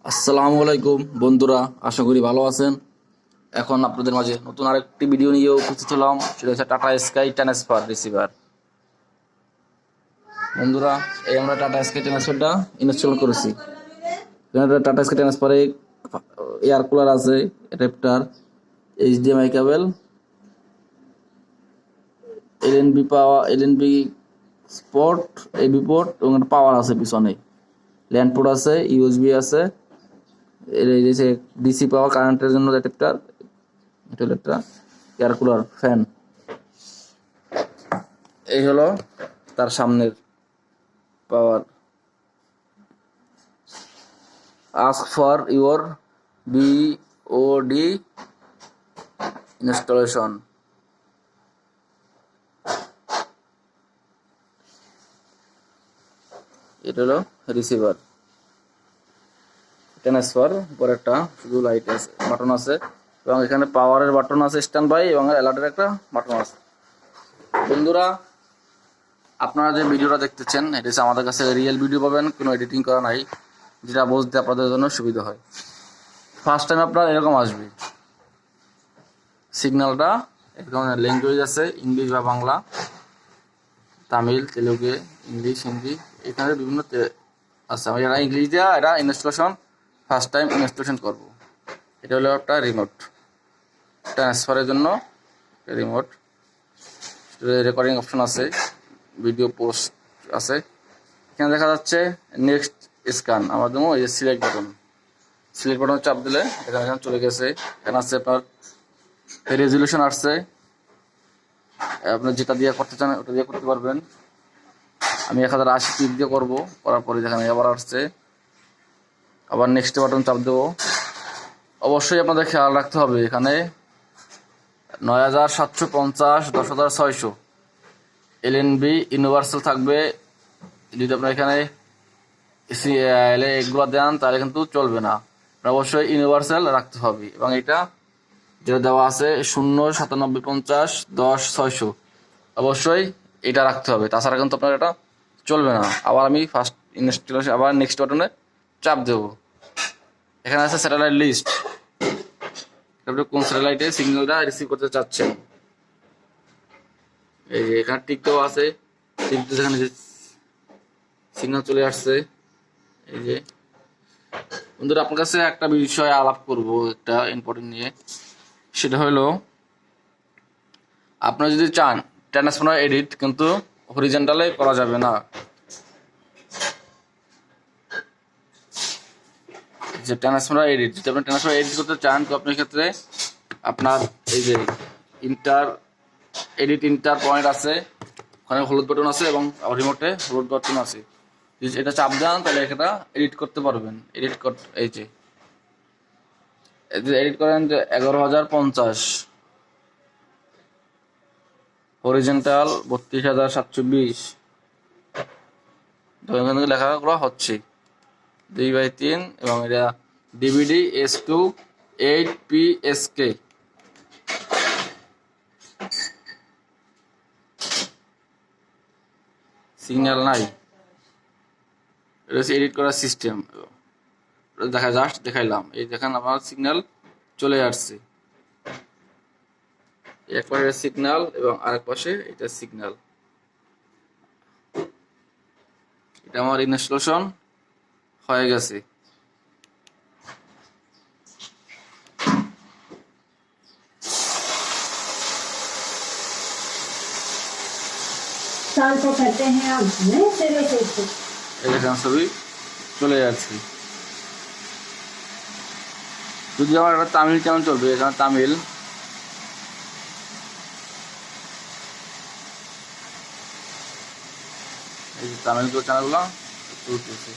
আসসালামু আলাইকুম বন্ধুরা, আশা করি ভালো আছেন। এখন আপনাদের মাঝে নতুন আরেকটি ভিডিও নিয়ে উপস্থিত হলাম, সেটা হচ্ছে টাটা স্কাই ট্রান্সফার রিসিভার। বন্ধুরা, এই আমরা টাটা স্কাই ট্রান্সফারটা ইনস্টল করেছি। টাটা স্কাই ট্রান্সফারে এয়ার কুলার আছে, অ্যাডাপ্টার, এইচডিএমআই কেবল, এলএনবি পাওয়ার, এলএনবি স্পট, এবি পোর্ট এবং একটা পাওয়ার আছে পিছনে, ল্যান্ড পোর্ট আছে, ইউএসবি আছে, ডিসি পাওয়ার কারেন্টের জন্য অ্যাডাপ্টার, এটা হলো একটা এয়ার কুলার ফ্যান। এই হলো তার সামনের power. Ask for your BOD installation. এটা হলো রিসিভার ট্রান্সফার। উপর একটা শুধু লাইট আছে, বাটন আছে, এবং এখানে পাওয়ারের বাটন আছে, স্ট্যান্ড বাই, এবং অ্যালার্টের একটা বাটন আছে। বন্ধুরা, আপনারা যে ভিডিওটা দেখতেছেন, এটা হচ্ছে আমাদের কাছে রিয়েল ভিডিও পাবেন, কোনো এডিটিং করা নাই, যেটা বুঝতে আপনাদের জন্য সুবিধা হয়। ফার্স্ট টাইম আপনার এরকম আসবে, সিগন্যালটা এরকম ল্যাঙ্গুয়েজ আছে, ইংলিশ বা বাংলা, তামিল, তেলুগু, ইংলিশ, হিন্দি, এখানে বিভিন্ন আছে। আমি এটা ইংলিশ দিয়া এটা ইনস্টলেশন ফার্স্ট টাইম ইনস্টলেশন করব। এটা হলো একটা রিমোট ট্রান্সফারের জন্য রিমোট। রেকর্ডিং অপশন আছে, ভিডিও পোস্ট আছে। এখানে দেখা যাচ্ছে নেক্সট স্ক্যান। আমার জন্য এই যে সিলেক্ট বাটন চাপ দিলে এখানে চলে গেছে। এখানে আছে আপনার রেজলিউশন আসছে, আপনি যেটা দিয়ে করতে চান ওটা দিয়ে করতে পারবেন। আমি 1080 পিক দিয়ে করবো, করার পরে যেখানে আবার আসছে, আবার নেক্সট বাটন চাপ দেবো। অবশ্যই আপনাদের খেয়াল রাখতে হবে, এখানে 9750, 10600 এলএনবি ইউনিভার্সাল থাকবে। যদি আপনার এখানে এগুলো দেন তাহলে কিন্তু চলবে না, অবশ্যই ইউনিভার্সাল রাখতে হবে। এবং এটা যেটা দেওয়া আছে 09750, 10600, অবশ্যই এটা রাখতে হবে, তাছাড়া কিন্তু আপনার এটা চলবে না। আবার আমি ফার্স্ট ইনস্টলেশন, আবার নেক্সট বাটনে চাপ দেব। এখানে আছে স্যাটেলাইট লিস্ট, আপনি কোন স্যাটেলাইটে সিগন্যালটা রিসিভ করতে চাচ্ছেন। এই যে এখানে টিক দেওয়া আছে, টিক দিয়ে এখানে যে সিগন্যাল চলে আসছে। এই যে বন্ধুরা, আপনার কাছে একটা বিষয় আলাপ করব, একটা ইম্পর্টেন্ট নিয়ে, সেটা হলো আপনারা যদি চান ট্রান্সফার এডিট, কিন্তু হরিজন্টালে করা যাবে না। যে ট্রান্সফার এডিট, যদি আপনি ট্রান্সফার এডিট করতে চান, তো আপনার ক্ষেত্রে আপনার এই যে ইন্টার পয়েন্ট আছে, ওখানে হলুদ বাটন আছে, এবং রিমোটে হলুদ বাটন আছে। যদি এটা চাপ দেন তাহলে এটা এডিট করতে পারবেন। এই যে এডিট করেন যে 11050, হরিজন্টাল 32720, এখানে লেখাগুলো হচ্ছে 2/3, এবং এটা ডিভিডি S2 8PSK। সিগন্যাল নাই, এটা হচ্ছে এডিট করার সিস্টেম। দেখাইলাম, এই দেখেন আমার সিগন্যাল চলে আসছে, এক পাশে সিগন্যাল এবং আরেক পাশে এটা সিগন্যাল। এটা আমার ইনস্টলেশন হয়ে গেছে। এখানে ছবি চলে যাচ্ছে। যদি আমার একটা তামিল চ্যানেল চলবে, এখানে তামিল, এই যে তামিল চ্যানেলগুলো চলতেছে।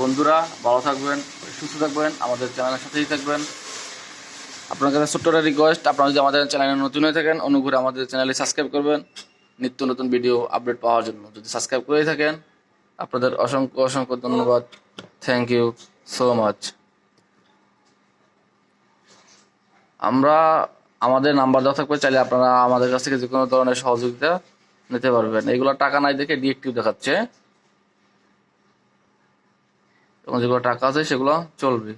বন্ধুরা, ভালো থাকবেন, সুস্থ থাকবেন, আমাদের চ্যানেলের সাথেই থাকবেন। আপনার কাছে ছোট্ট একটা রিকোয়েস্ট, আপনারা যদি আমাদের চ্যানেলে নতুন হয়ে থাকেন, অনুগ্রহে আমাদের চ্যানেলে সাবস্ক্রাইব করবেন নিত্য নতুন ভিডিও আপডেট পাওয়ার জন্য। যদি সাবস্ক্রাইব করেই থাকেন, আপনাদের অসংখ্য অসংখ্য ধন্যবাদ। Thank you so much. আমাদের নাম্বার দেওয়া থাকবে, চাইলে আপনারা আমাদের কাছ থেকে যে কোনো ধরনের সহযোগিতা নিতে পারবেন। এগুলো টাকা নাই দেখে ডিএক্টিভ দেখাচ্ছে। তোমার যেগুলো টাকা আছে সেগুলো চলবে।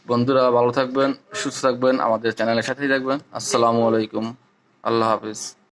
বন্ধুরা ভালো থাকবেন, সুস্থ থাকবেন, আমাদের চ্যানেলের সাথেই থাকবেন। আসসালামু আলাইকুম, আল্লাহ হাফিজ।